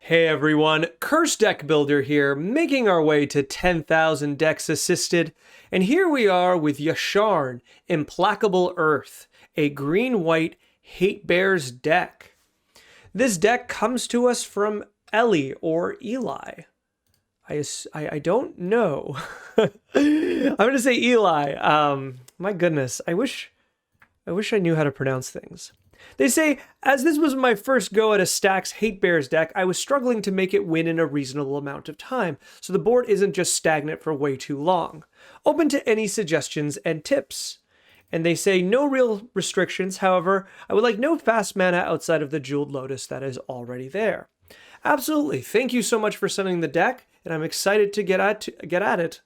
Hey everyone, Curse Deck Builder here, making our way to 10,000 decks assisted, and here we are with Yasharn, Implacable Earth, a green-white Hatebears deck. This deck comes to us from Ellie or Eli. I don't know. I'm gonna say Eli. My goodness, I wish I knew how to pronounce things. They say, as this was my first go at a Stacks Hatebears deck, I was struggling to make it win in a reasonable amount of time, so the board isn't just stagnant for way too long. Open to any suggestions and tips. And they say no real restrictions, however, I would like no fast mana outside of the Jeweled Lotus that is already there. Absolutely, thank you so much for sending the deck, and I'm excited to get at it.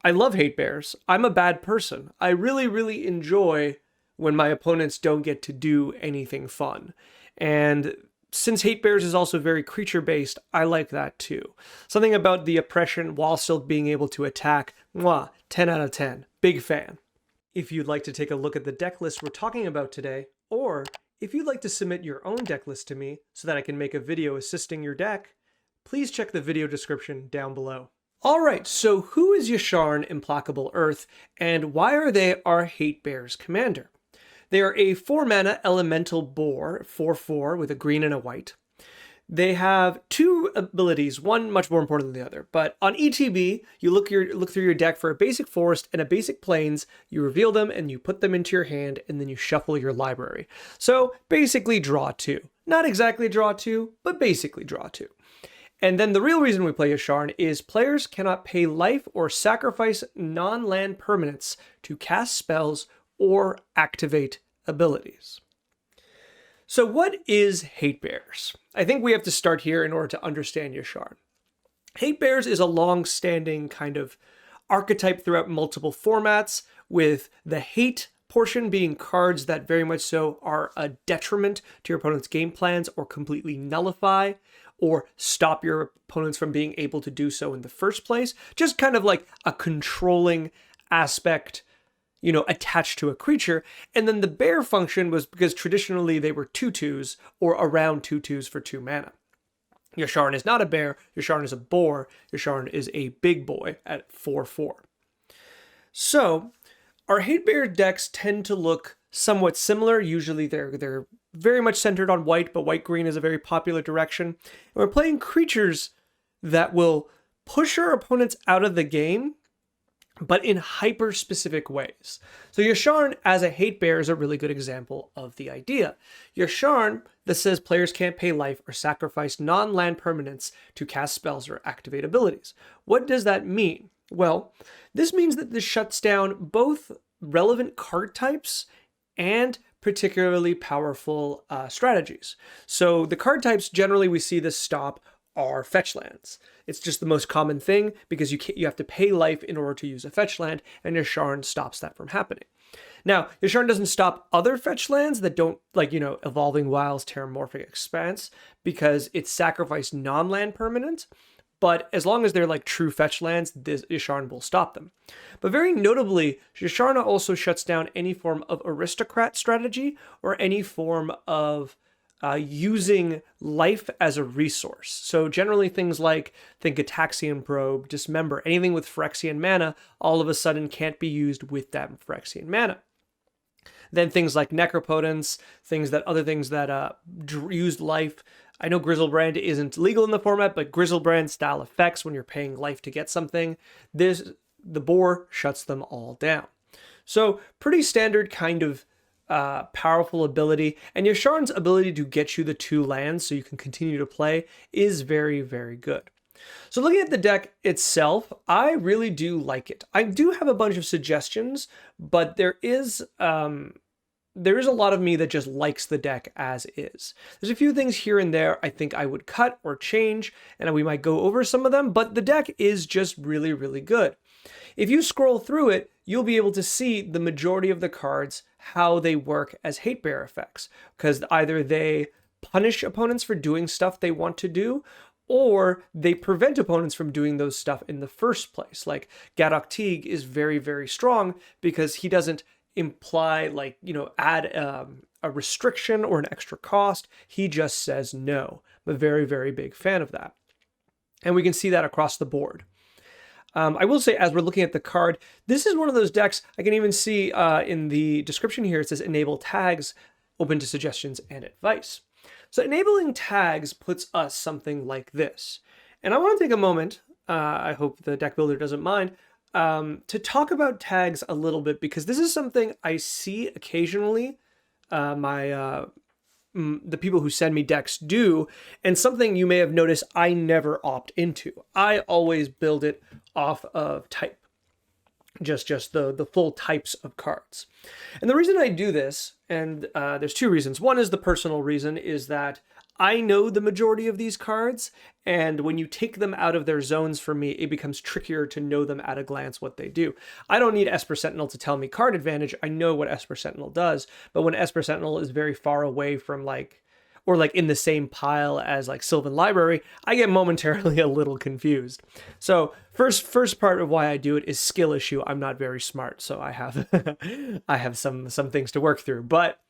I love Hatebears. I'm a bad person. I really enjoy when my opponents don't get to do anything fun. And since Hatebears is also very creature-based, I like that too. Something about the oppression while still being able to attack, 10 out of 10. Big fan. If you'd like to take a look at the deck list we're talking about today, or if you'd like to submit your own deck list to me so that I can make a video assisting your deck, please check the video description down below. Alright, so who is Yasharn Implacable Earth, and why are they our Hatebears commander? They are a 4-mana elemental boar, 4/4 with a green and a white. They have two abilities, one much more important than the other. But on ETB, you look through your deck for a basic forest and a basic plains, you reveal them and you put them into your hand, and then you shuffle your library. So basically draw two. Not exactly draw two, but basically draw two. And then the real reason we play Yasharn is players cannot pay life or sacrifice non-land permanents to cast spells or activate abilities. So what is Hatebears? I think we have to start here in order to understand Yasharn. Hatebears is a long-standing kind of archetype throughout multiple formats, with the hate portion being cards that very much so are a detriment to your opponent's game plans or completely nullify or stop your opponents from being able to do so in the first place. Just kind of like a controlling aspect, attached to a creature. And then the bear function was because traditionally they were 2/2s or around 2/2s for 2 mana. Yasharn is not a bear, Yasharn is a boar, Yasharn is a big boy at 4/4. So our Hatebear decks tend to look somewhat similar. Usually they're very much centered on white, but white-green is a very popular direction. And we're playing creatures that will push our opponents out of the game, but in hyper-specific ways. So Yasharn as a Hatebear is a really good example of the idea. Yasharn that says players can't pay life or sacrifice non-land permanents to cast spells or activate abilities. What does that mean? Well, this means that this shuts down both relevant card types and particularly powerful strategies. So the card types generally we see this stop are fetch lands. It's just the most common thing because you have to pay life in order to use a fetch land, and Yasharn stops that from happening. Now, Yasharn doesn't stop other fetch lands that don't, Evolving Wilds, Terramorphic Expanse, because it's sacrificed non-land permanent, but as long as they're true fetch lands, Yasharn will stop them. But very notably, Yasharn also shuts down any form of aristocrat strategy or any form of using life as a resource. So generally things like, think Ataxian Probe, Dismember, anything with Phyrexian mana, all of a sudden can't be used with that Phyrexian mana. Then things like Necropotence, other things that used life. I know Griselbrand isn't legal in the format, but Griselbrand style effects when you're paying life to get something, the boar shuts them all down. So pretty standard kind of powerful ability, and Yasharn's ability to get you the 2 lands so you can continue to play is very good. So looking at the deck itself, I really do like it. I do have a bunch of suggestions, but there is a lot of me that just likes the deck as is. There's a few things here and there I think I would cut or change, and we might go over some of them, but the deck is just really good. If you scroll through it, you'll be able to see the majority of the cards, how they work as Hatebear effects, because either they punish opponents for doing stuff they want to do, or they prevent opponents from doing those stuff in the first place. Like Gadok Teeg is very strong because he doesn't imply, like, you know, add a restriction or an extra cost. He just says no. I'm a very, very big fan of that. And we can see that across the board. I will say, as we're looking at the card, this is one of those decks, I can even see in the description here, it says enable tags, open to suggestions and advice. So enabling tags puts us something like this. And I want to take a moment, I hope the deck builder doesn't mind, to talk about tags a little bit, because this is something I see occasionally the people who send me decks do, and something you may have noticed I never opt into. I always build it off of type, just the full types of cards. And the reason I do this, and there's two reasons. One is the personal reason, is that I know the majority of these cards, and when you take them out of their zones for me, it becomes trickier to know them at a glance what they do. I don't need Esper Sentinel to tell me card advantage. I know what Esper Sentinel does, but when Esper Sentinel is very far away from, like, or like in the same pile as like Sylvan Library, I get momentarily a little confused. So first part of why I do it is skill issue. I'm not very smart, so I have I have some things to work through. But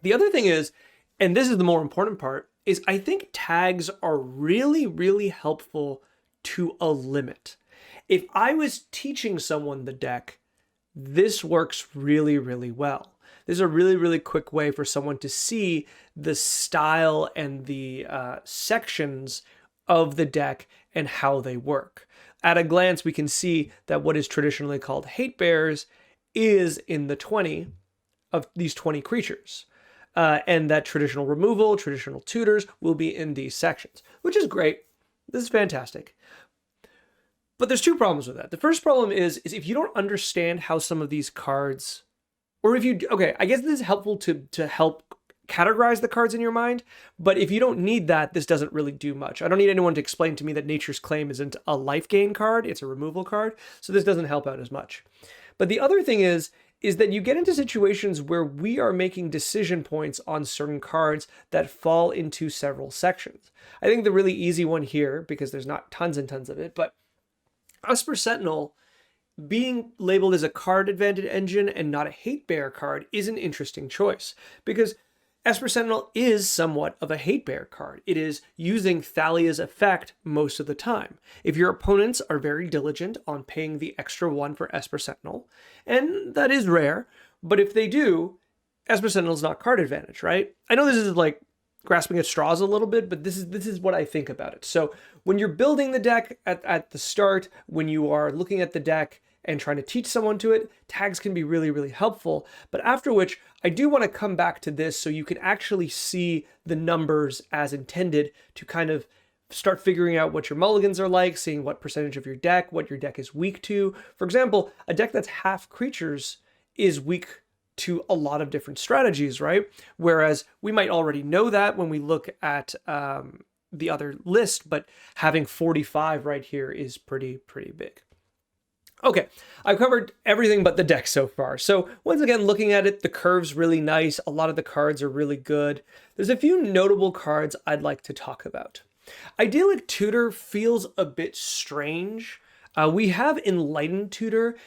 the other thing is, and this is the more important part, is I think tags are really, really helpful to a limit. If I was teaching someone the deck, this works really, really well. This is a really, really quick way for someone to see the style and the sections of the deck and how they work. At a glance, we can see that what is traditionally called Hatebears is in the 20 of these 20 creatures. And that traditional removal, traditional tutors will be in these sections, which is great. This is fantastic. But there's two problems with that. The first problem is if you don't understand how some of these cards, or if you, okay, I guess this is helpful to help categorize the cards in your mind, but if you don't need that, this doesn't really do much. I don't need anyone to explain to me that Nature's Claim isn't a life gain card, it's a removal card, so this doesn't help out as much. But the other thing is that you get into situations where we are making decision points on certain cards that fall into several sections. I think the really easy one here, because there's not tons and tons of it, but Esper Sentinel being labeled as a card advantage engine and not a hate bear card is an interesting choice, because Esper Sentinel is somewhat of a hate bear card. It is using Thalia's effect most of the time. If your opponents are very diligent on paying the extra 1 for Esper Sentinel, and that is rare, but if they do, Esper Sentinel is not card advantage, right? I know this is like grasping at straws a little bit, but this is what I think about it. So when you're building the deck at the start, when you are looking at the deck and trying to teach someone to it, tags can be really, really helpful. But after which, I do want to come back to this so you can actually see the numbers as intended to kind of start figuring out what your mulligans are like, seeing what percentage of your deck, what your deck is weak to. For example, a deck that's half creatures is weak to a lot of different strategies, right? Whereas we might already know that when we look at the other list, but having 45 right here is pretty big. Okay, I've covered everything but the deck so far. So once again, looking at it, the curve's really nice. A lot of the cards are really good. There's a few notable cards I'd like to talk about. Idyllic Tutor feels a bit strange. We have Enlightened Tutor,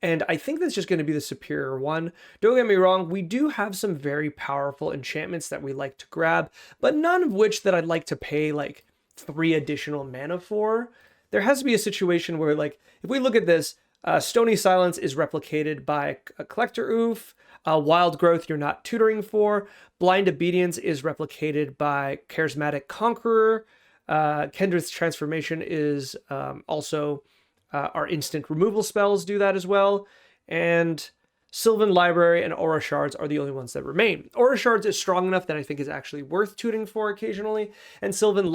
and I think that's just going to be the superior one. Don't get me wrong, we do have some very powerful enchantments that we like to grab, but none of which that I'd like to pay like 3 additional mana for. There has to be a situation where, like, if we look at this, Stony Silence is replicated by a Collector Oof, Wild Growth you're not tutoring for, Blind Obedience is replicated by Charismatic Conqueror, Kendrith's Transformation is also our instant removal spells do that as well, and Sylvan Library and Aura Shards are the only ones that remain. Aura Shards is strong enough that I think is actually worth tutoring for occasionally, and Sylvan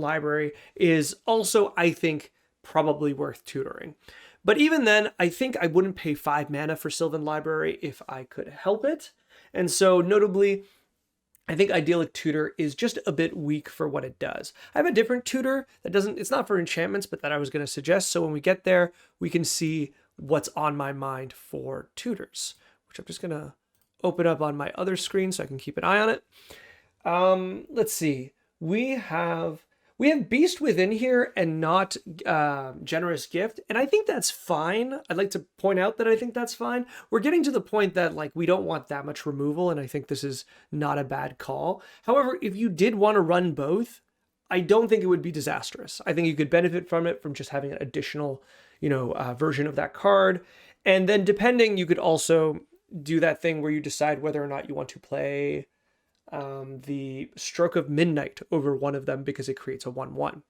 Library is also, I think, probably worth tutoring. But even then, I think I wouldn't pay 5 mana for Sylvan Library if I could help it. And so notably, I think Idyllic Tutor is just a bit weak for what it does. I have a different tutor that doesn't, it's not for enchantments, but that I was going to suggest. So when we get there, we can see what's on my mind for tutors, which I'm just going to open up on my other screen so I can keep an eye on it. Let's see. We have, We have Beast Within here and not Generous Gift, and I think that's fine. I'd like to point out that I think that's fine. We're getting to the point that like we don't want that much removal, and I think this is not a bad call. However, if you did want to run both, I don't think it would be disastrous. I think you could benefit from it, from just having an additional, version of that card. And then depending, you could also do that thing where you decide whether or not you want to play the Stroke of Midnight over one of them because it creates a 1/1.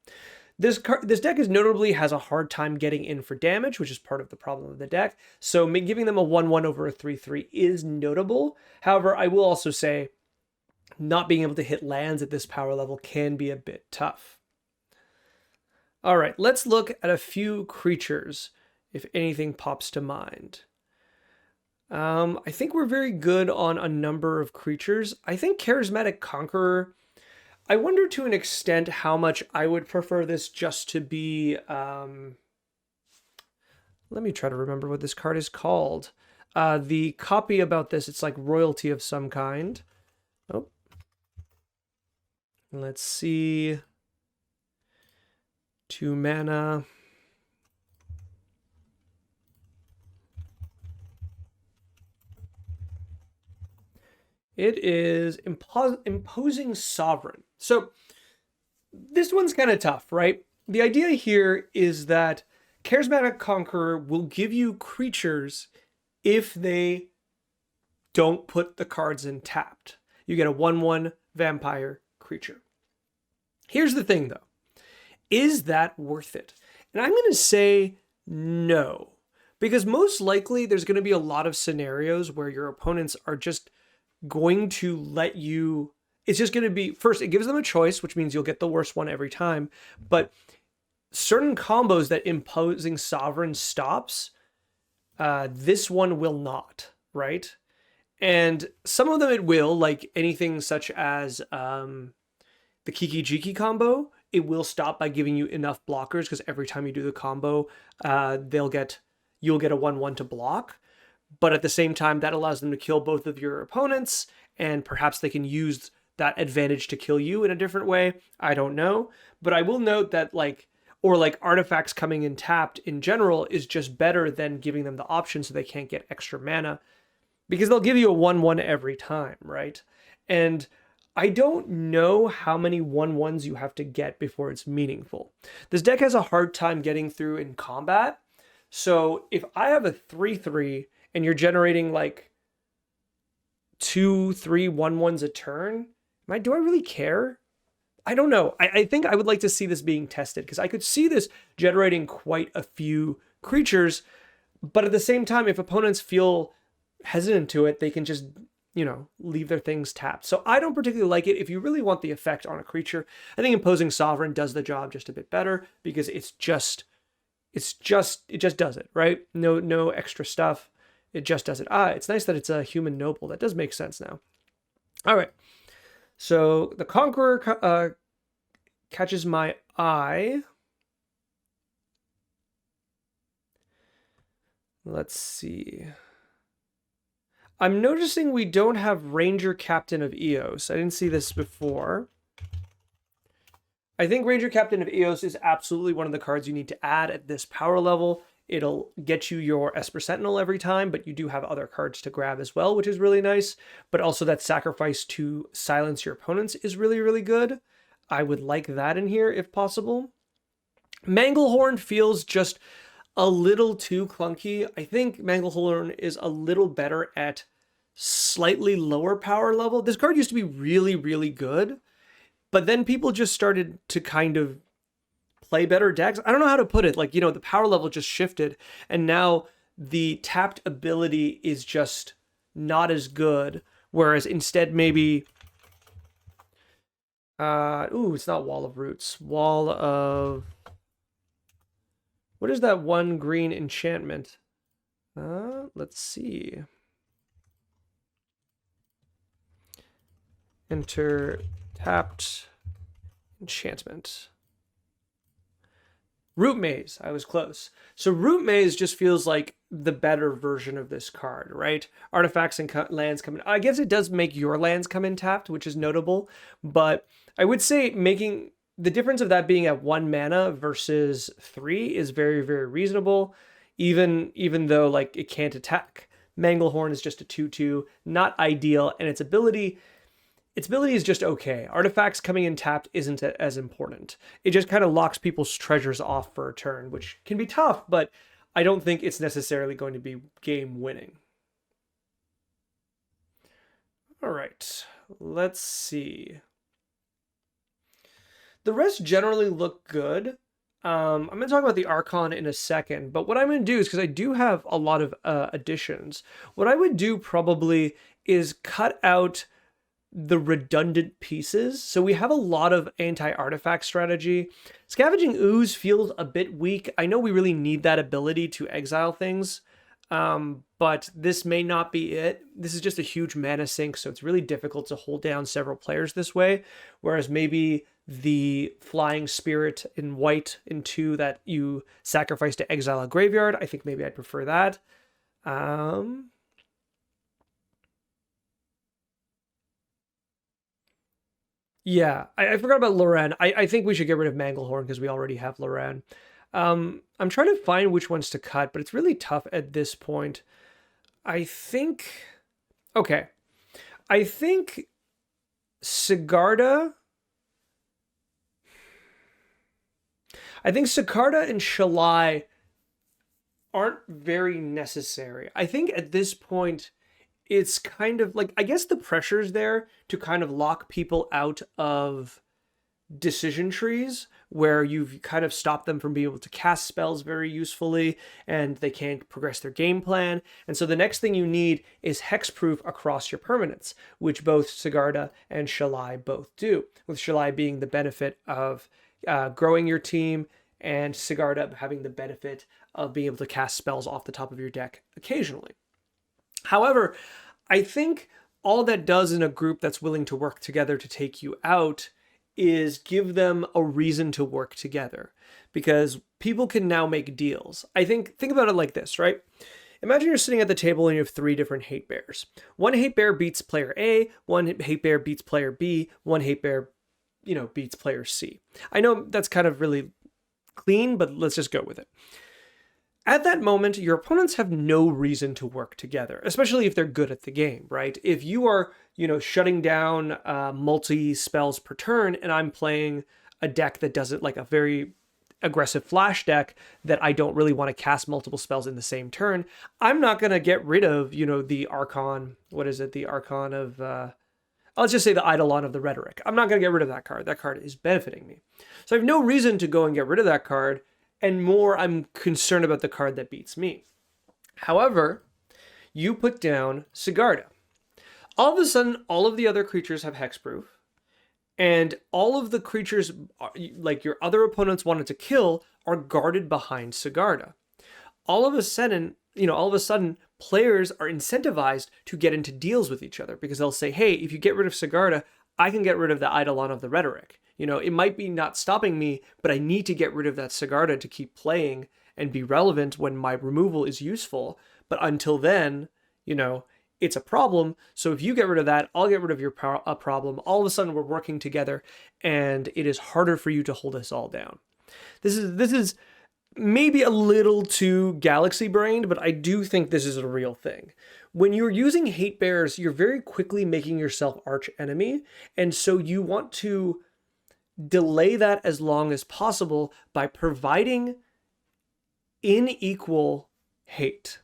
This deck notably has a hard time getting in for damage, which is part of the problem of the deck. So giving them a 1/1 over a 3/3 is notable. However, I will also say not being able to hit lands at this power level can be a bit tough. All right, let's look at a few creatures if anything pops to mind. I think we're very good on a number of creatures. I think Charismatic Conqueror, I wonder to an extent how much I would prefer this just to be, let me try to remember what this card is called. The copy about this, it's like royalty of some kind. Oh. Let's see. 2 mana. It is Imposing Sovereign. So this one's kind of tough, right? The idea here is that Charismatic Conqueror will give you creatures if they don't put the cards in tapped. You get a 1/1 vampire creature. Here's the thing, though. Is that worth it? And I'm going to say no. Because most likely there's going to be a lot of scenarios where your opponents are just going to let you, it's just going to be, first, it gives them a choice, which means you'll get the worst one every time, but certain combos that Imposing Sovereign stops, this one will not, right? And some of them it will, like anything such as the Kiki Jiki combo, it will stop by giving you enough blockers, because every time you do the combo, you'll get a 1/1 to block. But at the same time, that allows them to kill both of your opponents, and perhaps they can use that advantage to kill you in a different way. I don't know. But I will note that artifacts coming in tapped in general is just better than giving them the option so they can't get extra mana, because they'll give you a 1/1 every time, right? And I don't know how many 1/1s you have to get before it's meaningful. This deck has a hard time getting through in combat. So if I have a 3/3 and you're generating like 2-3 1/1s a turn, do I really care? I don't know. I think I would like to see this being tested, because I could see this generating quite a few creatures, but at the same time, if opponents feel hesitant to it, they can just, leave their things tapped. So I don't particularly like it. If you really want the effect on a creature, I think Imposing Sovereign does the job just a bit better, because it just does it, right? No extra stuff. It just does it. It's nice that it's a human noble. That does make sense now. All right. So the Conqueror catches my eye. Let's see. I'm noticing we don't have Ranger Captain of Eos. I didn't see this before. I think Ranger Captain of Eos is absolutely one of the cards you need to add at this power level. It'll get you your Esper Sentinel every time, but you do have other cards to grab as well, which is really nice. But also that sacrifice to silence your opponents is really, really good. I would like that in here if possible. Manglehorn feels just a little too clunky. I think Manglehorn is a little better at slightly lower power level. This card used to be really, really good, but then people just started to kind of play better decks. I don't know how to put it. The power level just shifted, and now the tapped ability is just not as good. Whereas instead, maybe, it's not Wall of Roots. Wall of, what is that one green enchantment? Let's see. Enter tapped enchantment. Root Maze. I was close. So Root Maze just feels like the better version of this card, right? Artifacts and lands come in. I guess it does make your lands come in tapped, which is notable. But I would say making the difference of that being at 1 mana versus 3 is very, very reasonable, even though like it can't attack. Manglehorn is just a 2/2, not ideal, and its ability is just okay. Artifacts coming in tapped isn't as important. It just kind of locks people's treasures off for a turn, which can be tough, but I don't think it's necessarily going to be game winning. All right, let's see. The rest generally look good. I'm going to talk about the Archon in a second, but what I'm going to do is, because I do have a lot of additions, what I would do probably is cut out the redundant pieces. So we have a lot of anti-artifact strategy. Scavenging Ooze feels a bit weak. I know we really need that ability to exile things, but this may not be it. This is just a huge mana sink, so it's really difficult to hold down several players this way, whereas maybe the Flying Spirit in white in 2 that you sacrifice to exile a graveyard, I think maybe I'd prefer that. Yeah, I forgot about Loran. I think we should get rid of Manglehorn because we already have Loran. I'm trying to find which ones to cut, but it's really tough at this point. I think Sigarda. I think Sigarda and Shalai aren't very necessary. I think at this point, it's kind of like, I guess the pressure's there to kind of lock people out of decision trees where you've kind of stopped them from being able to cast spells very usefully and they can't progress their game plan. And so the next thing you need is hexproof across your permanents, which both Sigarda and Shalai both do, with Shalai being the benefit of growing your team and Sigarda having the benefit of being able to cast spells off the top of your deck occasionally. However, I think all that does in a group that's willing to work together to take you out is give them a reason to work together, because people can now make deals. Think about it like this, right? Imagine you're sitting at the table and you have 3 different hate bears. One hate bear beats player A, one hate bear beats player B, one hate bear, beats player C. I know that's kind of really clean, but let's just go with it. At that moment, your opponents have no reason to work together, especially if they're good at the game, right? If you are, shutting down multi-spells per turn, and I'm playing a deck that does it like a very aggressive flash deck that I don't really want to cast multiple spells in the same turn, I'm not going to get rid of, the Archon, the Archon of, let's just say the Eidolon of the Rhetoric. I'm not going to get rid of that card. That card is benefiting me. So I have no reason to go and get rid of that card, and more, I'm concerned about the card that beats me. However, you put down Sigarda. All of a sudden, all of the other creatures have hexproof, and all of the creatures, like your other opponents wanted to kill, are guarded behind Sigarda. All of a sudden, players are incentivized to get into deals with each other, because they'll say, hey, if you get rid of Sigarda, I can get rid of the Eidolon of the Rhetoric. It might be not stopping me, but I need to get rid of that Sigarda to keep playing and be relevant when my removal is useful. But until then, it's a problem. So if you get rid of that, I'll get rid of your problem. All of a sudden, we're working together, and it is harder for you to hold us all down. This is maybe a little too galaxy-brained, but I do think this is a real thing. When you're using hate bears, you're very quickly making yourself arch enemy, and so you want to delay that as long as possible by providing unequal hate,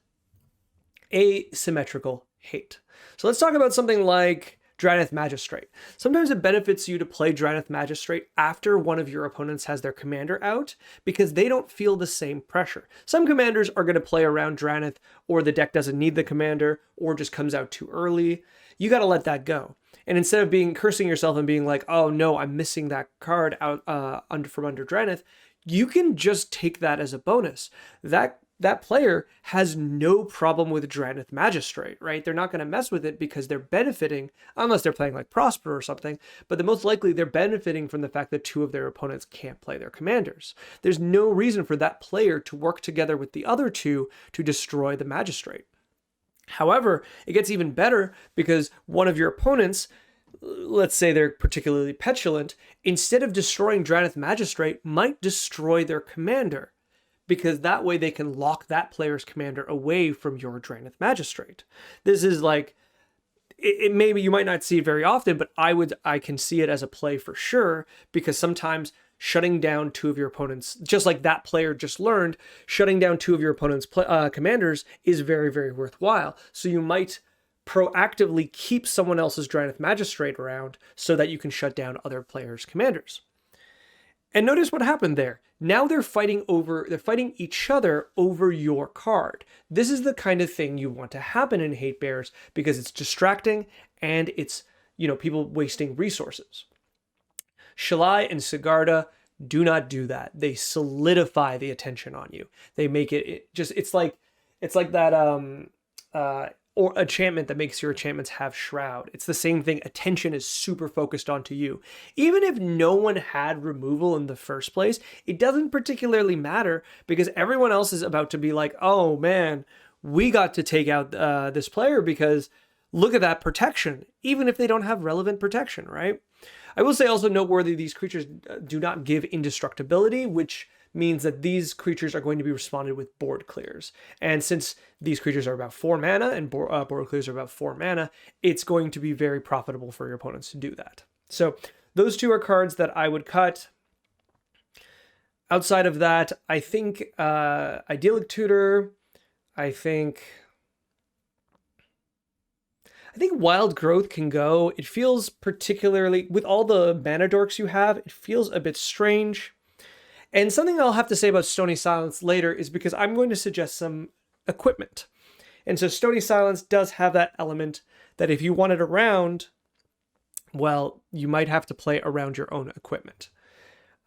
asymmetrical hate. So let's talk about something like Drth Magistrate. Sometimes it benefits you to play Drth Magistrate after one of your opponents has their commander out, because they don't feel the same pressure. Some commanders are going to play around Drth, or the deck doesn't need the commander, or just comes out too early. You got to let that go. And instead of cursing yourself and being like, oh no, I'm missing that card out from under Drth, you can just take that as a bonus. That player has no problem with Drth Magistrate, right? They're not going to mess with it because they're benefiting, unless they're playing like Prosper or something, but the most likely they're benefiting from the fact that 2 of their opponents can't play their commanders. There's no reason for that player to work together with the other 2 to destroy the Magistrate. However, it gets even better because one of your opponents, let's say they're particularly petulant, instead of destroying Drth Magistrate, might destroy their commander, because that way they can lock that player's commander away from your Drth Magistrate. This is like, it maybe you might not see it very often, but I can see it as a play for sure, because sometimes shutting down two of your opponents, just like that player just learned, shutting down two of your opponent's commanders is very, very worthwhile. So you might proactively keep someone else's Drth Magistrate around so that you can shut down other players' commanders. And notice what happened there. Now they're fighting each other over your card. This is the kind of thing you want to happen in Hatebears, because it's distracting and it's, people wasting resources. Shalai and Sarada do not do that. They solidify the attention on you. They make it's like that or enchantment that makes your enchantments have shroud. It's the same thing. Attention is super focused onto you. Even if no one had removal in the first place, it doesn't particularly matter, because everyone else is about to be like, oh man, we got to take out this player because look at that protection, even if they don't have relevant protection, right? I will say also noteworthy, these creatures do not give indestructibility, which means that these creatures are going to be responded with board clears. And since these creatures are about 4 mana and board clears are about 4 mana, it's going to be very profitable for your opponents to do that. So those two are cards that I would cut. Outside of that, I think Idyllic Tutor, I think Wild Growth can go. It feels particularly, with all the mana dorks you have, it feels a bit strange. And something I'll have to say about Stony Silence later is because I'm going to suggest some equipment. And so Stony Silence does have that element that if you want it around, well, you might have to play around your own equipment.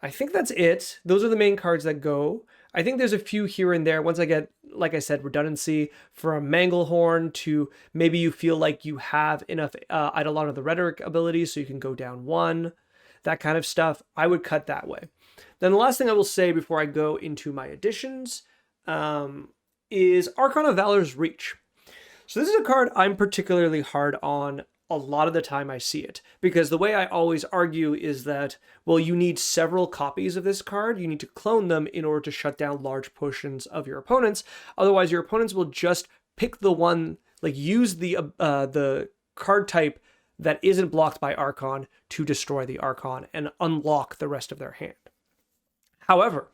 I think that's it. Those are the main cards that go. I think there's a few here and there. Once I get, like I said, redundancy from Manglehorn to maybe you feel like you have enough Eidolon of the Rhetoric abilities so you can go down 1, that kind of stuff, I would cut that way. Then the last thing I will say before I go into my additions is Archon of Valor's Reach. So this is a card I'm particularly hard on a lot of the time I see it, because the way I always argue is that, well, you need several copies of this card. You need to clone them in order to shut down large portions of your opponents. Otherwise, your opponents will just pick the one, like use the card type that isn't blocked by Archon to destroy the Archon and unlock the rest of their hand. However,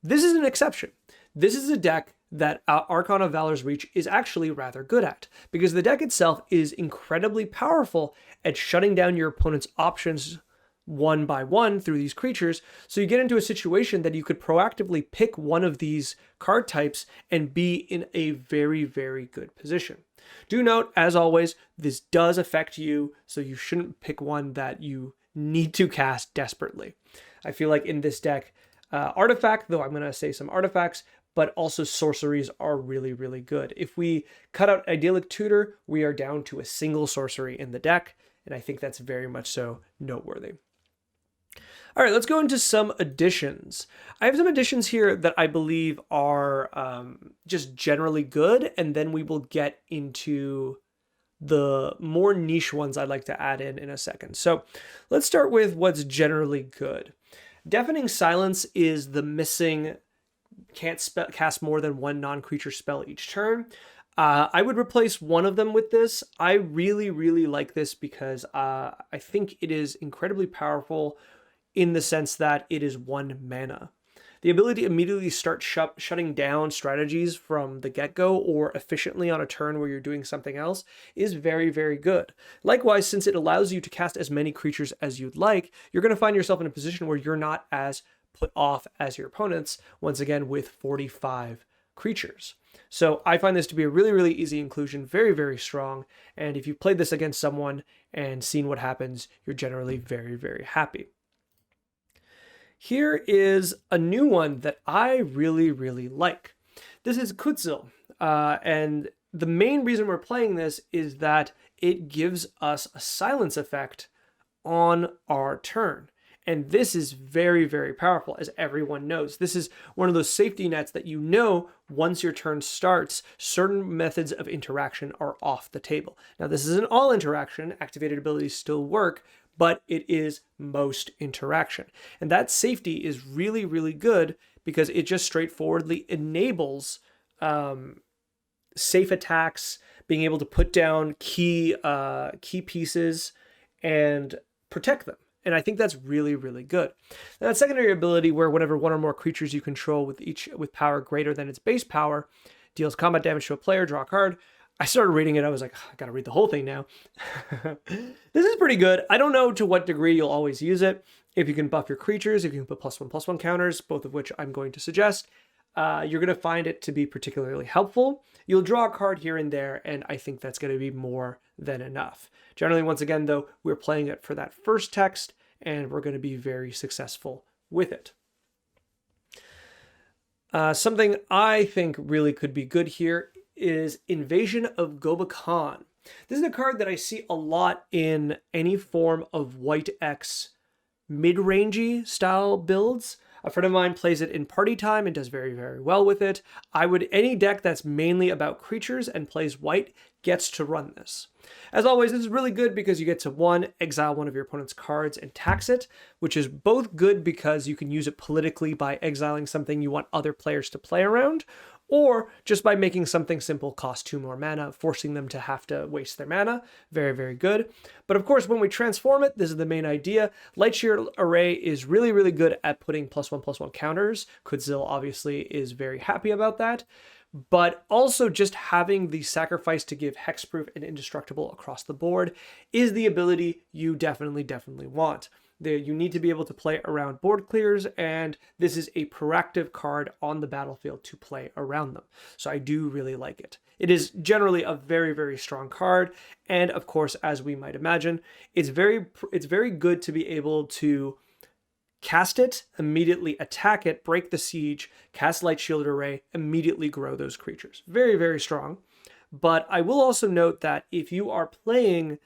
this is an exception. This is a deck that Archon of Valor's Reach is actually rather good at, because the deck itself is incredibly powerful at shutting down your opponent's options one by one through these creatures. So you get into a situation that you could proactively pick one of these card types and be in a very, very good position. Do note, as always, this does affect you, so you shouldn't pick one that you need to cast desperately. I feel like in this deck, Artifact, though I'm going to say some artifacts, but also sorceries are really, really good. If we cut out Idyllic Tutor, we are down to a single sorcery in the deck, and I think that's very much so noteworthy. All right, let's go into some additions. I have some additions here that I believe are just generally good, and then we will get into the more niche ones I'd like to add in a second. So let's start with what's generally good. Deafening Silence is the missing can't cast more than 1 non-creature spell each turn. I would replace one of them with this. I really, really like this because I think it is incredibly powerful in the sense that it is 1 mana. The ability to immediately start shutting down strategies from the get-go or efficiently on a turn where you're doing something else is very, very good. Likewise, since it allows you to cast as many creatures as you'd like, you're going to find yourself in a position where you're not as put off as your opponents, once again with 45 creatures. So I find this to be a really, really easy inclusion, very, very strong, and if you've played this against someone and seen what happens, you're generally very, very happy. Here is a new one that I really, really like. This is Kutzil, and the main reason we're playing this is that it gives us a silence effect on our turn. And this is very, very powerful, as everyone knows. This is one of those safety nets that you know once your turn starts, certain methods of interaction are off the table. Now, this isn't all interaction. Activated abilities still work, but it is most interaction. And that safety is really, really good because it just straightforwardly enables safe attacks, being able to put down key pieces and protect them. And I think that's really, really good. Now, that secondary ability, where whenever one or more creatures you control with power greater than its base power deals combat damage to a player, draw a card. I started reading it. I was like, I gotta read the whole thing now. This is pretty good. I don't know to what degree you'll always use it. If you can buff your creatures, if you can put +1/+1 counters, both of which I'm going to suggest, you're going to find it to be particularly helpful. You'll draw a card here and there, and I think that's going to be more than enough. Generally, once again, though, we're playing it for that first text, and we're going to be very successful with it. Something I think really could be good here is Invasion of Gobekhan. This is a card that I see a lot in any form of white X mid-rangey style builds. A friend of mine plays it in party time and does very, very well with it. Any deck that's mainly about creatures and plays white gets to run this. As always, this is really good because you get to 1, exile one of your opponent's cards and tax it, which is both good because you can use it politically by exiling something you want other players to play around, or just by making something simple cost 2 more mana, forcing them to have to waste their mana. Very, very good. But of course, when we transform it, this is the main idea. Lightshear Array is really, really good at putting +1/+1 counters. Kudzil obviously is very happy about that. But also just having the sacrifice to give hexproof and indestructible across the board is the ability you definitely want. You need to be able to play around board clears, and this is a proactive card on the battlefield to play around them. So I do really like it. It is generally a very, very strong card, and of course, as we might imagine, it's very good to be able to cast it, immediately attack it, break the siege, cast Light Shielded Array, immediately grow those creatures. Very, very strong. But I will also note that if you are playing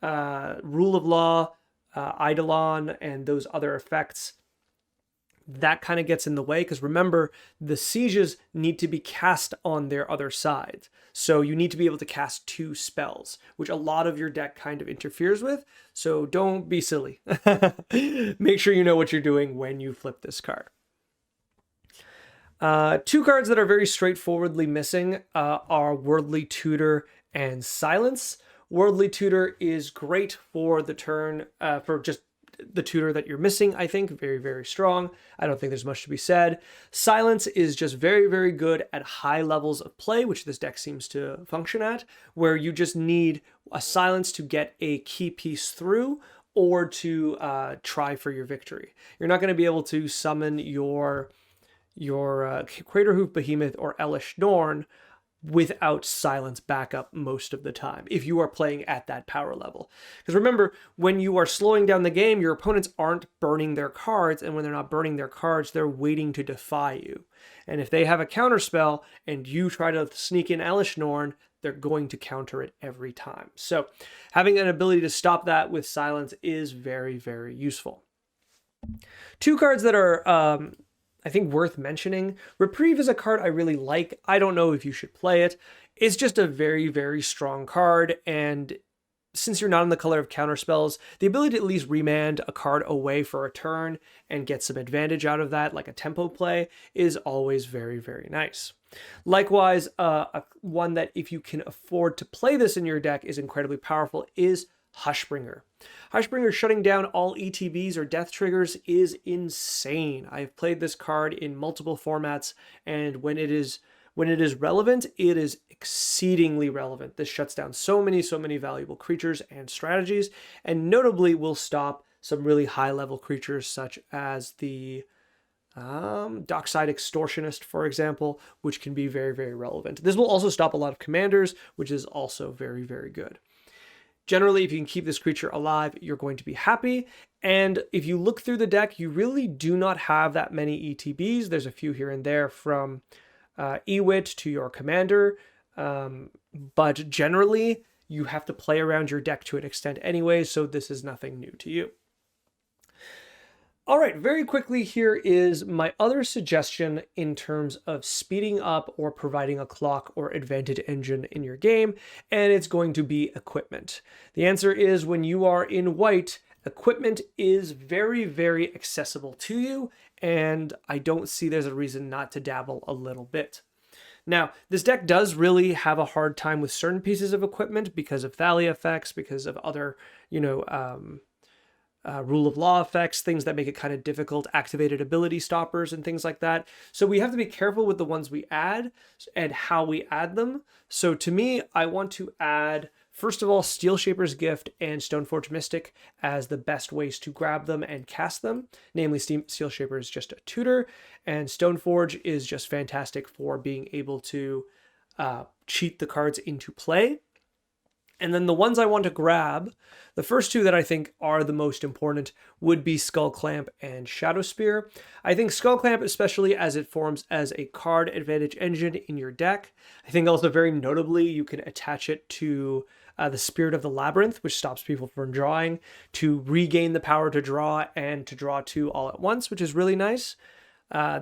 Rule of Law, Eidolon, and those other effects, that kind of gets in the way, because remember, the sieges need to be cast on their other side. So you need to be able to cast 2 spells, which a lot of your deck kind of interferes with. So don't be silly. Make sure you know what you're doing when you flip this card. 2 cards that are very straightforwardly missing are Worldly Tutor and Silence. Worldly Tutor is great for the turn, for just the tutor that you're missing, I think. Very, very strong. I don't think there's much to be said. Silence is just very, very good at high levels of play, which this deck seems to function at, where you just need a silence to get a key piece through or to try for your victory. You're not going to be able to summon your Craterhoof Behemoth or Elish Norn without silence backup most of the time, if you are playing at that power level. Because remember, when you are slowing down the game, your opponents aren't burning their cards, and when they're not burning their cards, they're waiting to defy you. And if they have a counter spell and you try to sneak in Elish Norn, they're going to counter it every time. So having an ability to stop that with silence is very, very useful. 2 cards that are I think worth mentioning. Reprieve is a card I really like. I don't know if you should play it. It's just a very, very strong card, and since you're not in the color of counterspells, the ability to at least remand a card away for a turn and get some advantage out of that, like a tempo play, is always very, very nice. Likewise, one that if you can afford to play this in your deck is incredibly powerful is Hushbringer. Hushbringer shutting down all ETBs or death triggers is insane. I've played this card in multiple formats, and when it is relevant, it is exceedingly relevant. This shuts down so many valuable creatures and strategies, and notably will stop some really high-level creatures such as the Dockside Extortionist, for example, which can be very, very relevant. This will also stop a lot of commanders, which is also very, very good. Generally, if you can keep this creature alive, you're going to be happy. And if you look through the deck, you really do not have that many ETBs. There's a few here and there from Ewit to your commander. But generally, you have to play around your deck to an extent anyway, so this is nothing new to you. All right, very quickly, here is my other suggestion in terms of speeding up or providing a clock or advantage engine in your game, and it's going to be equipment. The answer is when you are in white, equipment is very, very accessible to you, and I don't see there's a reason not to dabble a little bit. Now, this deck does really have a hard time with certain pieces of equipment because of Thalia effects, because of other, rule of law effects, things that make it kind of difficult, activated ability stoppers and things like that. So we have to be careful with the ones we add and how we add them. So to me, I want to add, first of all, Steel Shaper's Gift and Stoneforge Mystic as the best ways to grab them and cast them. Namely, Steel Shaper is just a tutor, and Stoneforge is just fantastic for being able to cheat the cards into play. And then the ones I want to grab, the first two that I think are the most important would be Skull Clamp and Shadow Spear. I think Skull Clamp, especially as it forms as a card advantage engine in your deck. I think also very notably you can attach it to the Spirit of the Labyrinth, which stops people from drawing, to regain the power to draw and to draw two all at once, which is really nice.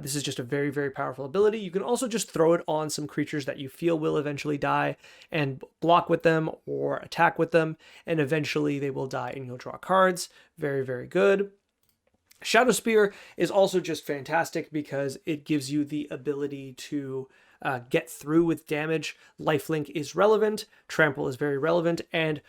This is just a very, very powerful ability. You can also just throw it on some creatures that you feel will eventually die and block with them or attack with them, and eventually they will die and you'll draw cards. Very, very good. Shadow Spear is also just fantastic because it gives you the ability to get through with damage. Lifelink is relevant, Trample is very relevant, and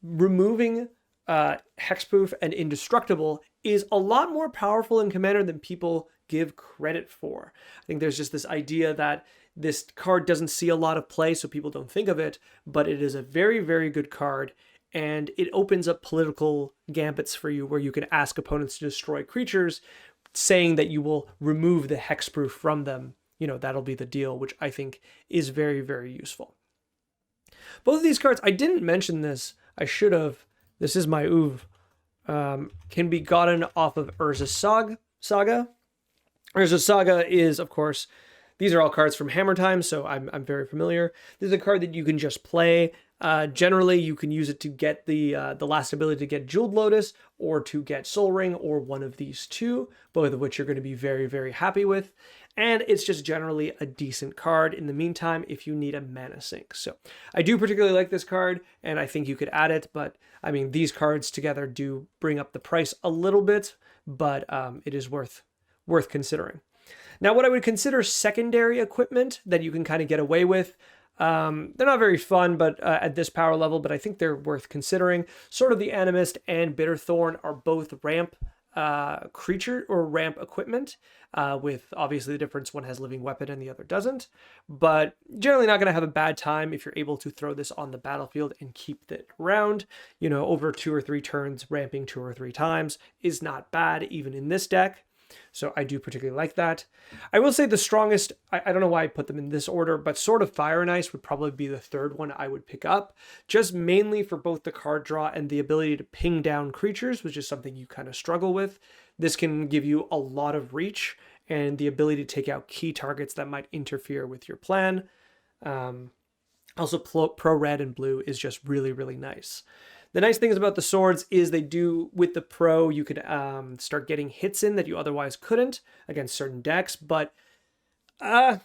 removing Hexproof and Indestructible is a lot more powerful in Commander than people give credit for. I think there's just this idea that this card doesn't see a lot of play, so people don't think of it, but it is a very, very good card, and it opens up political gambits for you where you can ask opponents to destroy creatures, saying that you will remove the hexproof from them. That'll be the deal, which I think is very, very useful. Both of these cards, I didn't mention this, I should have. This is my Uv. Can be gotten off of Urza's Saga. Urza's Saga is, of course, these are all cards from Hammer Time, so I'm very familiar. This is a card that you can just play. Generally, you can use it to get the last ability to get Jeweled Lotus or to get Soul Ring, or one of these two, both of which you're going to be very, very happy with. And it's just generally a decent card in the meantime if you need a mana sink. So I do particularly like this card, and I think you could add it, but I mean, these cards together do bring up the price a little bit, but it is worth considering. Now, what I would consider secondary equipment that you can kind of get away with, they're not very fun, but at this power level, but I think they're worth considering. Sword of the Animist and Bitterthorn are both ramp creature or ramp equipment, with obviously the difference, one has living weapon and the other doesn't, but generally not going to have a bad time if you're able to throw this on the battlefield and keep it around. Over 2 or 3 turns, ramping 2 or 3 times is not bad even in this deck. So I do particularly like that. I will say the strongest, I don't know why I put them in this order, but Sword of Fire and Ice would probably be the third one I would pick up, just mainly for both the card draw and the ability to ping down creatures, which is something you kind of struggle with. This can give you a lot of reach and the ability to take out key targets that might interfere with your plan. Also, Pro Red and Blue is just really, really nice. The nice things about the swords is they do, with the pro, you could start getting hits in that you otherwise couldn't against certain decks, but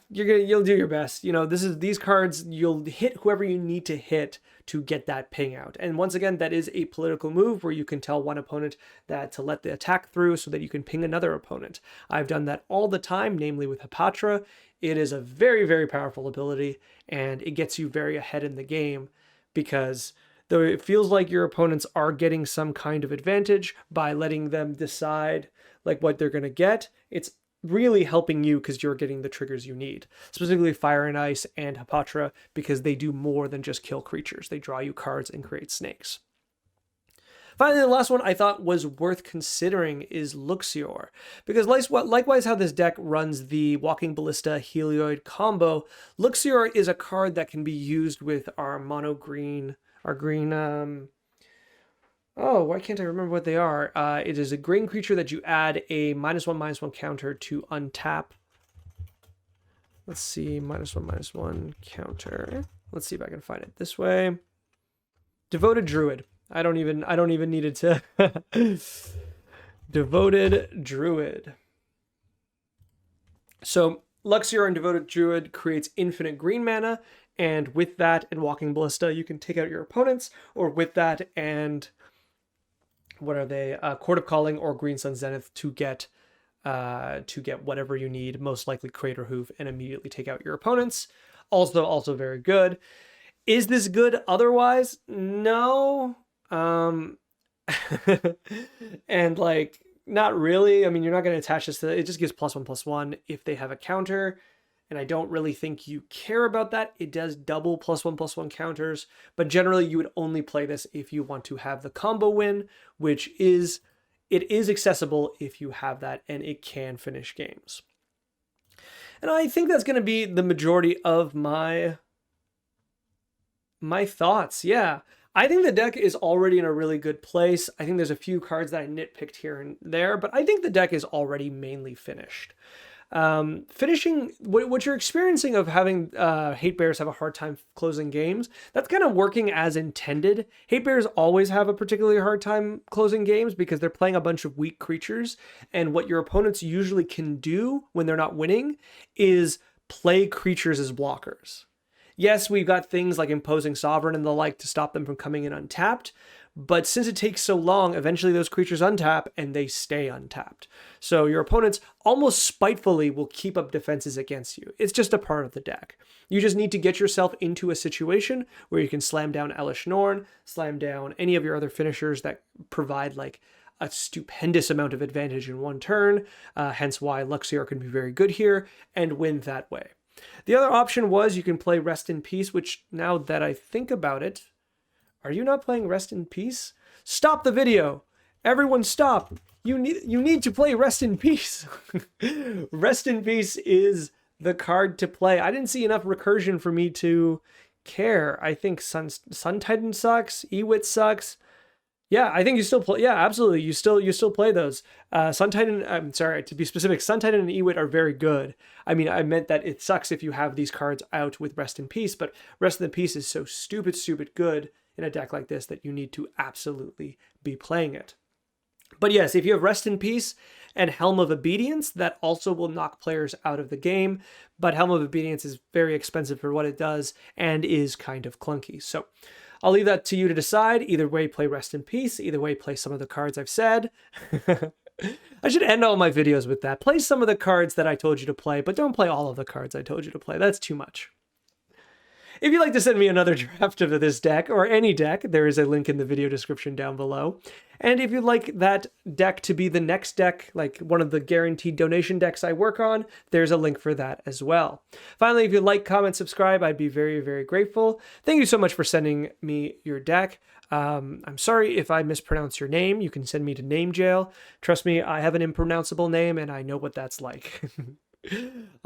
you'll do your best. These cards, you'll hit whoever you need to hit to get that ping out. And once again, that is a political move where you can tell one opponent that to let the attack through so that you can ping another opponent. I've done that all the time, namely with Hapatra. It is a very, very powerful ability, and it gets you very ahead in the game because though it feels like your opponents are getting some kind of advantage by letting them decide what they're going to get, it's really helping you because you're getting the triggers you need. Specifically Fire and Ice and Hapatra, because they do more than just kill creatures. They draw you cards and create snakes. Finally, the last one I thought was worth considering is Luxior, because likewise how this deck runs the Walking Ballista Helioid combo, Luxior is a card that can be used with our mono green, why can't I remember what they are? It is a green creature that you add a -1/-1 counter to untap. Let's see, -1/-1 counter. Let's see if I can find it this way. Devoted Druid. I don't even need it to Devoted Druid. So Luxior and Devoted Druid creates infinite green mana, and with that and Walking Ballista, you can take out your opponents, or with that and what are they? Court of Calling or Green Sun Zenith to get whatever you need, most likely Crater Hoof, and immediately take out your opponents. Also very good. Is this good otherwise? No. And like, not really. I mean, you're not going to attach this to it. It just gives +1/+1 if they have a counter. And I don't really think you care about that. It does double +1/+1 counters, but generally you would only play this if you want to have the combo win, which is, it is accessible if you have that, and it can finish games. And I think that's going to be the majority of my thoughts. Yeah, I think the deck is already in a really good place. I think there's a few cards that I nitpicked here and there, but I think the deck is already mainly finished. Finishing what you're experiencing of having Hatebears have a hard time closing games, that's kind of working as intended. Hatebears always have a particularly hard time closing games because they're playing a bunch of weak creatures, and what your opponents usually can do when they're not winning is play creatures as blockers. Yes, we've got things like Imposing Sovereign and the like to stop them from coming in untapped, but since it takes so long, eventually those creatures untap and they stay untapped. So your opponents almost spitefully will keep up defenses against you. It's just a part of the deck. You just need to get yourself into a situation where you can slam down Elesh Norn, slam down any of your other finishers that provide like a stupendous amount of advantage in one turn, hence why Luxior can be very good here, and win that way. The other option was you can play Rest in Peace, which now that I think about it, are you not playing Rest in Peace? Stop the video. Everyone stop. You need to play Rest in Peace. Rest in Peace is the card to play. I didn't see enough recursion for me to care. I think Sun Titan sucks. Ewit sucks. Yeah, I think you still play. Yeah, absolutely. You still play those. Sun Titan, I'm sorry, to be specific, Sun Titan and Ewit are very good. I mean, I meant that it sucks if you have these cards out with Rest in Peace, but Rest in Peace is so stupid good in a deck like this that you need to absolutely be playing it. But yes, if you have Rest in Peace and Helm of Obedience, that also will knock players out of the game, but Helm of Obedience is very expensive for what it does and is kind of clunky. So I'll leave that to you to decide. Either way, play Rest in Peace. Either way, play some of the cards I've said. I should end all my videos with that. Play some of the cards that I told you to play, but don't play all of the cards I told you to play. That's too much. If you'd like to send me another draft of this deck, or any deck, there is a link in the video description down below. And if you'd like that deck to be the next deck, like one of the guaranteed donation decks I work on, there's a link for that as well. Finally, if you'd like, comment, subscribe, I'd be very, very grateful. Thank you so much for sending me your deck. I'm sorry if I mispronounce your name. You can send me to name jail. Trust me, I have an impronounceable name, and I know what that's like.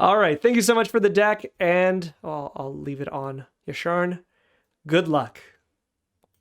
All right, thank you so much for the deck, and I'll leave it on Yasharn. Good luck.